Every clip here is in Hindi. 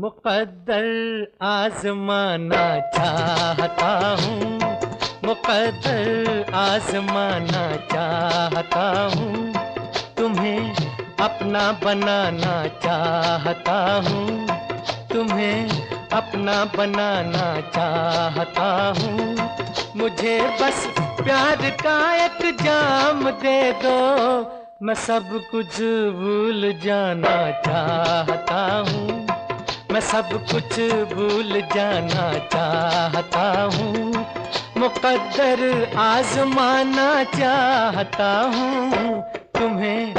मुक़द्दर आज़माना चाहता हूँ, मुक़द्दर आज़माना चाहता हूँ, तुम्हें अपना बनाना चाहता हूँ, तुम्हें अपना बनाना चाहता हूँ। मुझे बस प्यार का एक जाम दे दो, मैं सब कुछ भूल जाना चाहता हूँ, मैं सब कुछ भूल जाना चाहता हूँ। मुक़द्दर आज़माना चाहता हूँ, तुम्हें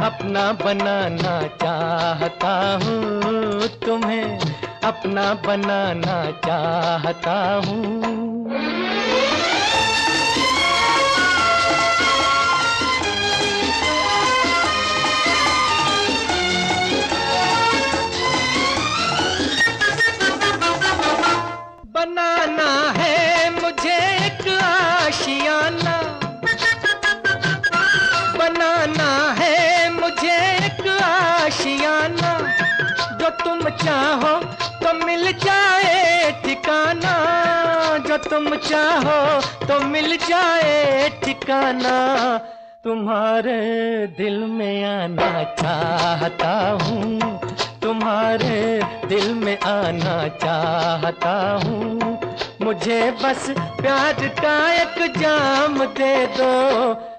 अपना बनाना चाहता हूँ, तुम्हें अपना बनाना चाहता हूँ। बनाना है मुझे एक आशियाना, बनाना है मुझे एक आशियाना, जो तुम चाहो तो मिल जाए ठिकाना, जो तुम चाहो तो मिल जाए ठिकाना। तुम्हारे दिल में आना चाहता हूँ, तुम्हारे दिल में आना चाहता हूँ। मुझे बस प्यार का एक जाम दे दो,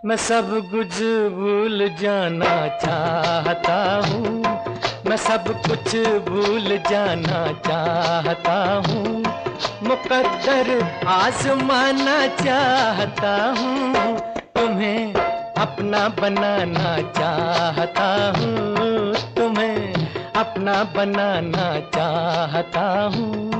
मैं सब कुछ भूल जाना चाहता हूँ, मैं सब कुछ भूल जाना चाहता हूँ। मुक़द्दर आज़माना चाहता हूँ, तुम्हें अपना बनाना चाहता हूँ, तुम्हें अपना बनाना चाहता हूँ।